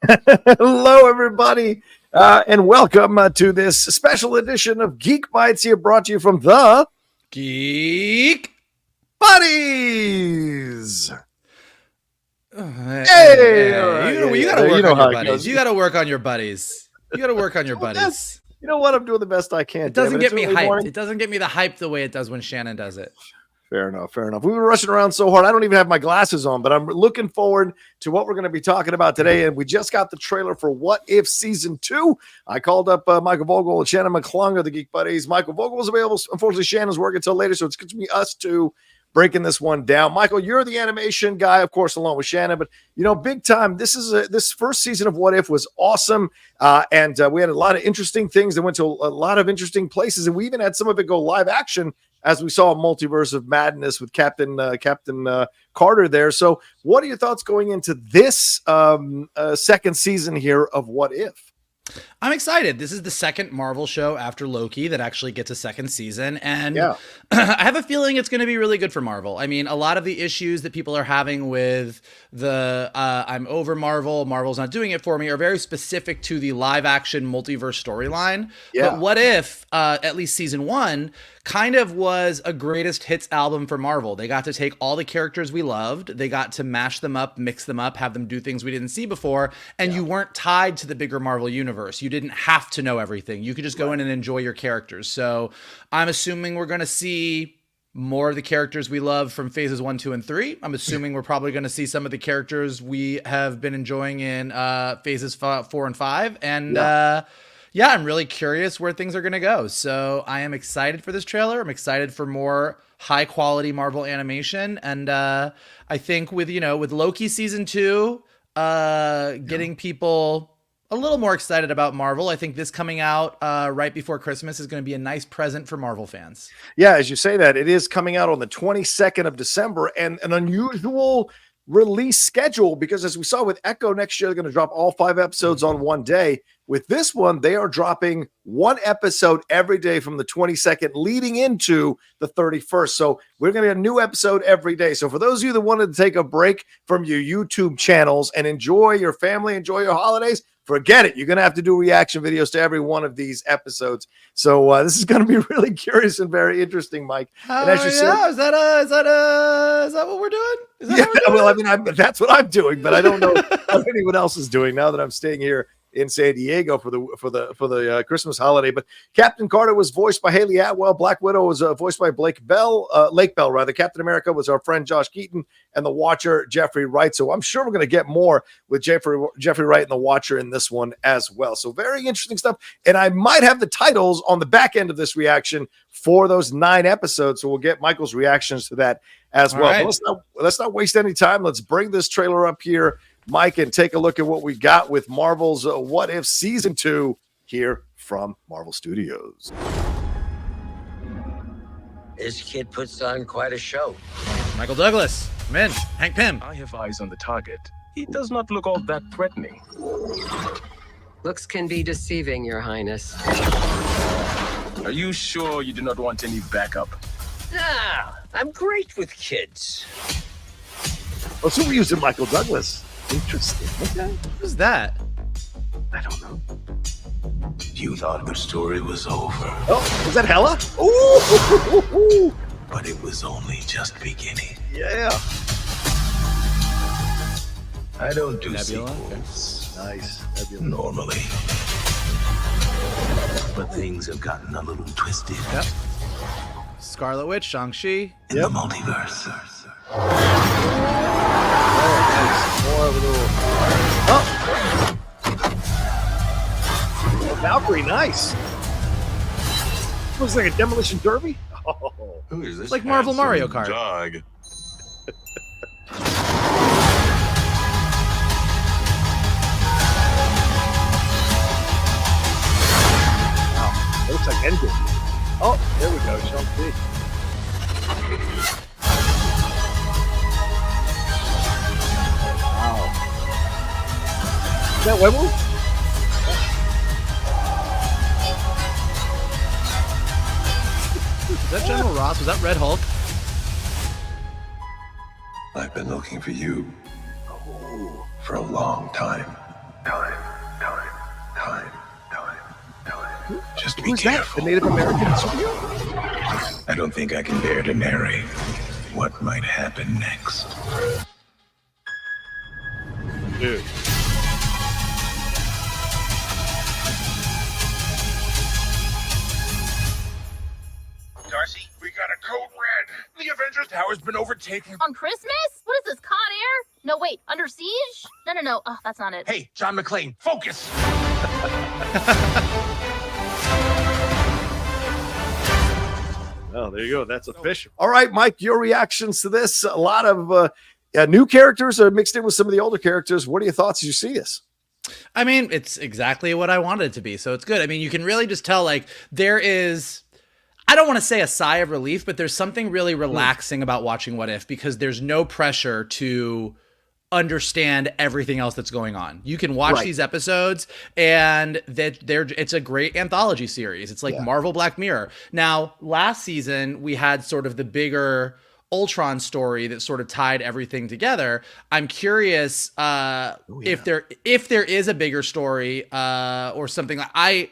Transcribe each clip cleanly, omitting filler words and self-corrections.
Hello, everybody, and welcome to this special edition of Geek Bites here, brought to you from the Geek Buddies. Hey, you gotta work on your buddies. You gotta work on your buddies. You gotta work on your buddies. You know what? I'm doing the best I can. It doesn't get me hyped. It doesn't get me the hype the way it does when Shannon does it. Fair enough. Fair enough. We were rushing around so hard. I don't even have my glasses on, but I'm looking forward to what we're going to be talking about today. And we just got the trailer for What If Season 2. I called up Michael Vogel and Shannon McClung of the Geek Buddies. Michael Vogel was available. Unfortunately, Shannon's working until later, so it's going to be us two breaking this one down. Michael, you're the animation guy, of course, along with Shannon. But, you know, big time, this first season of What If was awesome. And we had a lot of interesting things that went to a lot of interesting places. And we even had some of it go live action, as we saw a multiverse of madness with Captain Carter there. So what are your thoughts going into this second season here of What If? I'm excited. This is the second Marvel show after Loki that actually gets a second season. And Yeah. I have a feeling it's going to be really good for Marvel. I mean, a lot of the issues that people are having with the I'm over Marvel, Marvel's not doing it for me, are very specific to the live action multiverse storyline. Yeah. But What If, at least season 1, kind of was a greatest hits album for Marvel. They got to take all the characters we loved, they got to mash them up, mix them up, have them do things we didn't see before, and you weren't tied to the bigger Marvel universe. You didn't have to know everything. You could just go in and enjoy your characters. So I'm assuming we're going to see more of the characters we love from phases 1, 2, and 3. I'm assuming we're probably going to see some of the characters we have been enjoying in phases 4 and 5. And yeah, I'm really curious where things are going to go. So I am excited for this trailer. I'm excited for more high quality Marvel animation. And I think with Loki season 2, getting people a little more excited about Marvel, I think this coming out right before Christmas is going to be a nice present for Marvel fans. Yeah, as you say that, it is coming out on the 22nd of December, and an unusual release schedule, because as we saw with Echo, next year they're going to drop all 5 episodes on one day. With this one, they are dropping 1 episode every day from the 22nd leading into the 31st. So we're going to get a new episode every day. So for those of you that wanted to take a break from your YouTube channels and enjoy your family, enjoy your holidays, forget it. You're going to have to do reaction videos to every one of these episodes. So this is going to be really curious and very interesting, Mike. And as you said, is that what we're doing? Is that yeah, what we're doing? well, I mean, that's what I'm doing, but I don't know what anyone else is doing now that I'm staying here in San Diego for the Christmas holiday. But Captain Carter was voiced by Haley Atwell. Black Widow was voiced by Lake Bell. Captain America was our friend Josh Keaton, and the Watcher Jeffrey Wright. So I'm sure we're going to get more with Jeffrey Wright and the Watcher in this one as well. So very interesting stuff. And I might have the titles on the back end of this reaction for those 9 episodes. So we'll get Michael's reactions to that as well. Right. But let's not waste any time. Let's bring this trailer up here, Mike, and take a look at what we got with Marvel's What If Season 2 here from Marvel Studios. This kid puts on quite a show. Michael Douglas, come in. Hank Pym. I have eyes on the target. He does not look all that threatening. Looks can be deceiving, Your Highness. Are you sure you do not want any backup? Nah, I'm great with kids. Oh, so we're using Michael Douglas. Interesting. Okay. Who's that? I don't know. You thought the story was over, Oh, is that Hela? Ooh, but it was only just beginning. yeah. I don't do Nebula? sequels Nice. normally, but things have gotten a little twisted Yep. Scarlet Witch, Shang-Chi. in the multiverse. More of a little. Oh, Valkyrie, nice. Looks like a demolition derby. Oh, Who is this? It's like Marvel Mario Kart. Dog. wow. Looks like Endgame. Oh, there we go. Shang-Chi. Wow. Is that Webble? Is that General Ross? Was that Red Hulk? I've been looking for you for a long time. Just be Who's that? careful. The Native American superhero? I don't think I can bear to narrate what might happen next. Dude. Darcy, we got a code red. The Avengers Tower's been overtaken. On Christmas? What is this, Con Air? No, wait, Under Siege? No. Oh, that's not it. Hey, John McClane, focus. Oh, there you go. That's official. All right, Mike, your reactions to this. A lot of new characters are mixed in with some of the older characters. What are your thoughts as you see this? I mean, it's exactly what I wanted it to be. So it's good. I mean, you can really just tell, like, there is, I don't want to say a sigh of relief, but there's something really relaxing about watching What If, because there's no pressure to understand everything else that's going on. You can watch these episodes and it's a great anthology series. It's like Marvel Black Mirror. Now, last season we had sort of the bigger Ultron story that sort of tied everything together. I'm curious if there is a bigger story or something. I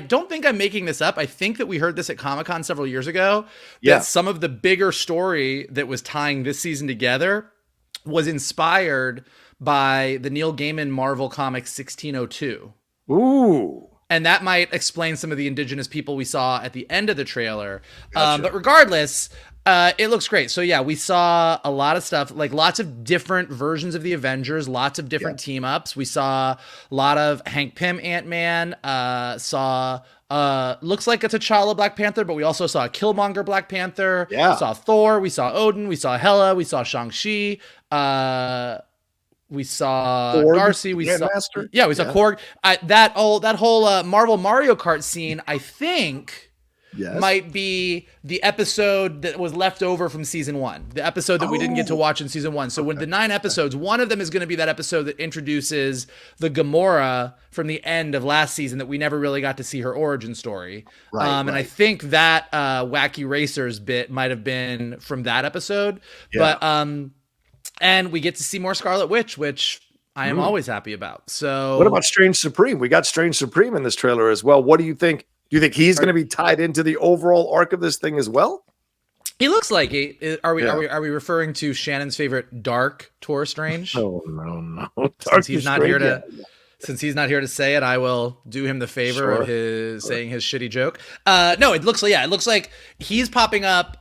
don't think I'm making this up. I think that we heard this at Comic-Con several years ago. That some of the bigger story that was tying this season together was inspired by the Neil Gaiman Marvel comic 1602. Ooh. And that might explain some of the indigenous people we saw at the end of the trailer. But regardless, it looks great. So yeah, we saw a lot of stuff, like lots of different versions of the Avengers, lots of different team ups. We saw a lot of Hank Pym Ant-Man, saw looks like a T'Challa Black Panther, but we also saw a Killmonger Black Panther. Yeah. We saw Thor, we saw Odin, we saw Hela, we saw Shang-Chi, we saw Korg, Darcy, we saw Grandmaster. we saw Korg. That whole Marvel Mario Kart scene, I think, might be the episode that was left over from season 1, the episode that we didn't get to watch in season 1. So when the 9 episodes, one of them is going to be that episode that introduces the Gamora from the end of last season that we never really got to see her origin story. And I think that Wacky Racers bit might have been from that episode. But and we get to see more Scarlet Witch, which I am always happy about. So what about Strange Supreme? We got Strange Supreme in this trailer as well. What do you think? Do you think he's going to be tied into the overall arc of this thing as well? He looks like he. Are we referring to Shannon's favorite Dark Tor Strange? No. Since he's not here to say it, I will do him the favor of saying his shitty joke. No, it looks like he's popping up.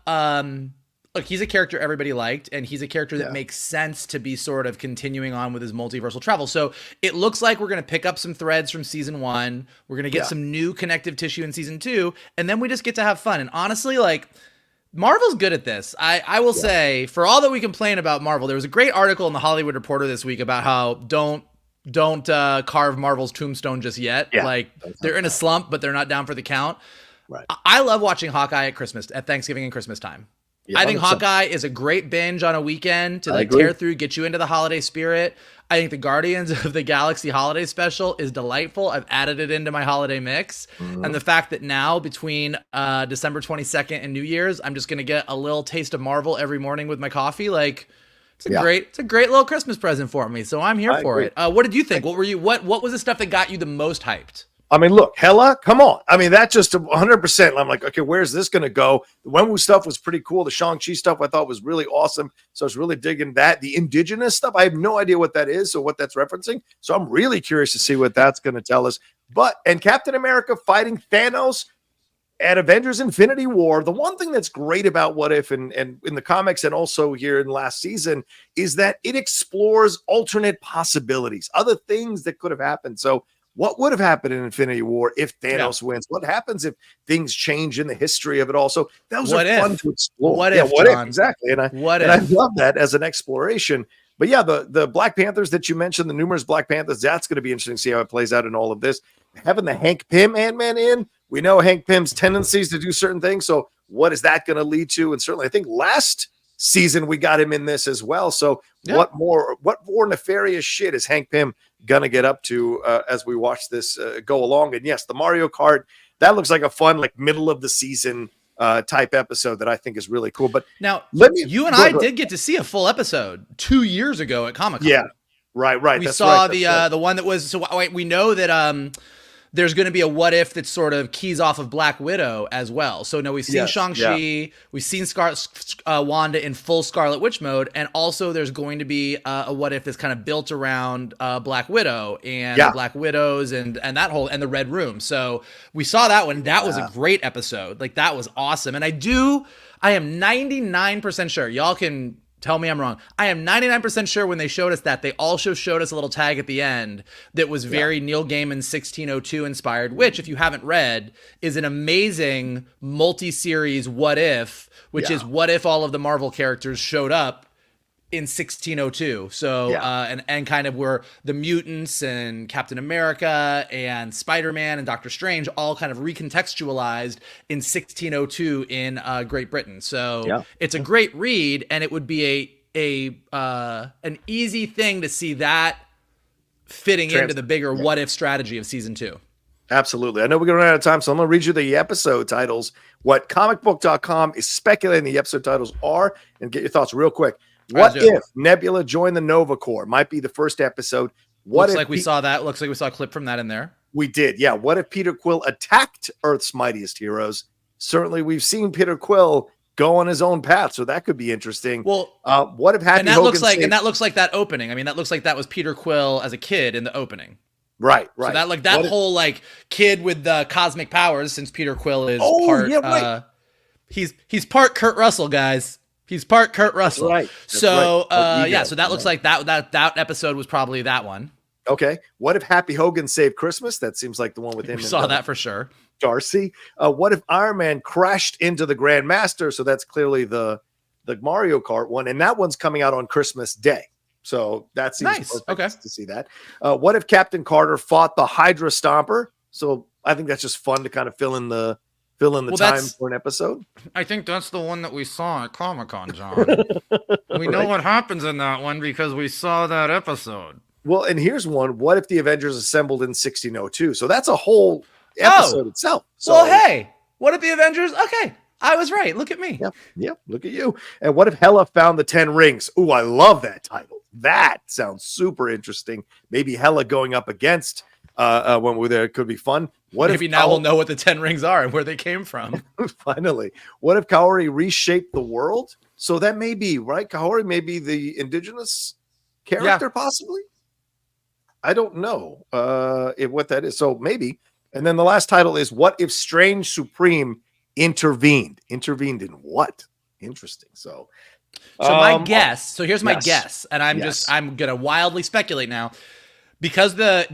Look, he's a character everybody liked, and he's a character that makes sense to be sort of continuing on with his multiversal travel. So it looks like we're going to pick up some threads from season 1. We're going to get some new connective tissue in season 2, and then we just get to have fun. And honestly, like, Marvel's good at this. I will say, for all that we complain about Marvel, there was a great article in the Hollywood Reporter this week about how don't carve Marvel's tombstone just yet. Like, they're in a slump, but they're not down for the count. Right. I love watching Hawkeye at Thanksgiving and Christmas time. Yeah, I think 100%. Hawkeye is a great binge on a weekend to like tear through, get you into the holiday spirit. I think the Guardians of the Galaxy holiday special is delightful. I've added it into my holiday mix. And the fact that now between December 22nd and New Year's, I'm just going to get a little taste of Marvel every morning with my coffee. Like, it's a great little Christmas present for me. So I'm here for it. What did you think? What was the stuff that got you the most hyped? I mean, look, Hela, come on. I mean, that's just 100%. I'm like, okay, where's this going to go? The Wenwu stuff was pretty cool. The Shang-Chi stuff I thought was really awesome. So I was really digging that. The indigenous stuff, I have no idea what that is or what that's referencing. So I'm really curious to see what that's going to tell us. And Captain America fighting Thanos at Avengers Infinity War. The one thing that's great about What If and in the comics and also here in last season is that it explores alternate possibilities, other things that could have happened. So what would have happened in Infinity War if Thanos wins? What happens if things change in the history of it all? So those are fun to explore. What if, John? Exactly. And I love that as an exploration. But yeah, the Black Panthers that you mentioned, the numerous Black Panthers, that's going to be interesting to see how it plays out in all of this. Having the Hank Pym Ant-Man in, we know Hank Pym's tendencies to do certain things. So what is that going to lead to? And certainly I think last season we got him in this as well. So what more nefarious shit is Hank Pym gonna get up to as we watch this go along? And yes, the Mario Kart, that looks like a fun, like middle of the season type episode that I think is really cool. But now you and I did get to see a full episode 2 years ago at Comic-Con. Right. We That's saw right. the one that was, so wait, we know that there's going to be a what if that sort of keys off of Black Widow as well. So no, we've seen Yes, Shang-Chi, we've seen Wanda in full Scarlet Witch mode, and also there's going to be a what if that's kind of built around Black Widow and the Black Widows and that whole, and the Red Room. So we saw that one. That was a great episode. Like, that was awesome. And I am 99% sure, y'all can tell me I'm wrong, I am 99% sure when they showed us that, they also showed us a little tag at the end that was very Neil Gaiman 1602 inspired, which, if you haven't read, is an amazing multi-series what if, which is what if all of the Marvel characters showed up in 1602. So and kind of were the mutants and Captain America and Spider-Man and Doctor Strange all kind of recontextualized in 1602 in Great Britain. So it's a great read, and it would be an easy thing to see that fitting into the bigger what if strategy of season 2. Absolutely. I know we're going to run out of time, so I'm going to read you the episode titles, what comicbook.com is speculating the episode titles are, and get your thoughts real quick. What if Nebula joined the Nova Corps? Might be the first episode. Looks like we saw that. Looks like we saw a clip from that in there. We did, yeah. What if Peter Quill attacked Earth's mightiest heroes? Certainly, we've seen Peter Quill go on his own path, so that could be interesting. Well, what if Happy Hogan that looks like that opening. I mean, that looks like that was Peter Quill as a kid in the opening. Right. So that whole kid with the cosmic powers, since Peter Quill is he's part Kurt Russell, guys. He's part Kurt Russell. That's so right. So that looks like that episode was probably that one. Okay. What if Happy Hogan saved Christmas? That seems like the one with him. We saw that for sure. Darcy. What if Iron Man crashed into the Grand Master? So that's clearly the Mario Kart one, and that one's coming out on Christmas Day. So that seems nice. Perfect to see that. What if Captain Carter fought the Hydra Stomper? So I think that's just fun to kind of fill in the time for an episode. I think that's the one that we saw at Comic-Con, John. We know what happens in that one because we saw that episode. Well, and here's one. What if the Avengers assembled in 1602? So that's a whole episode itself. So, well, hey, what if the Avengers? Okay, I was right. Look at me. Yep. Look at you. And what if Hela found the 10 rings? Ooh, I love that title. That sounds super interesting. Maybe Hela going up against when we're there could be fun. Maybe now we'll know what the 10 rings are and where they came from. Finally. What if Kaori reshaped the world? So that may be, right? Kaori may be the indigenous character, possibly? I don't know what that is. So maybe. And then the last title is What if Strange Supreme intervened? Intervened in what? Interesting. So my guess. So here's my guess. And I'm going to wildly speculate now. Because the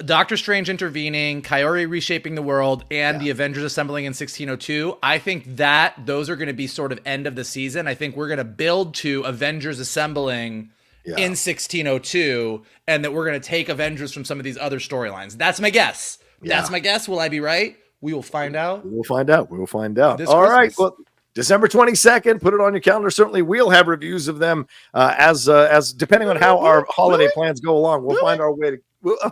Doctor Strange intervening, Kaori reshaping the world, and the Avengers assembling in 1602, I think that those are going to be sort of end of the season. I think we're going to build to Avengers assembling in 1602, and that we're going to take Avengers from some of these other storylines. That's my guess. That's my guess. Will I be right? We will find out. We will find out. All Christmas. Right. Well, December 22nd, put it on your calendar. Certainly we'll have reviews of them as depending on how our holiday plans go along. We'll find our way to,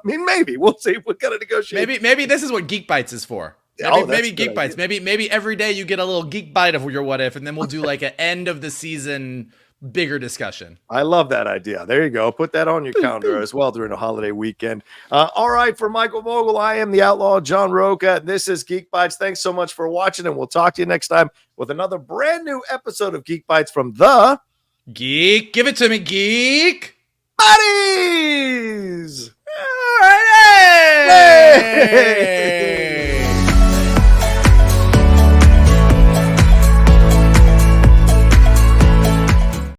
maybe we'll see if we got to negotiate. Maybe this is what Geek Bites is for. Maybe Geek Bites. Maybe every day you get a little Geek Bite of your what if, and then we'll do like an end of the season bigger discussion. I love that idea. There you go. Put that on your calendar as well during a holiday weekend. All right, for Michael Vogel, I am the Outlaw John Rocha. This is Geek Bites. Thanks so much for watching, and we'll talk to you next time with another brand new episode of Geek Bites from the Geek. Give it to me, Geek Buddies. All right. Hey!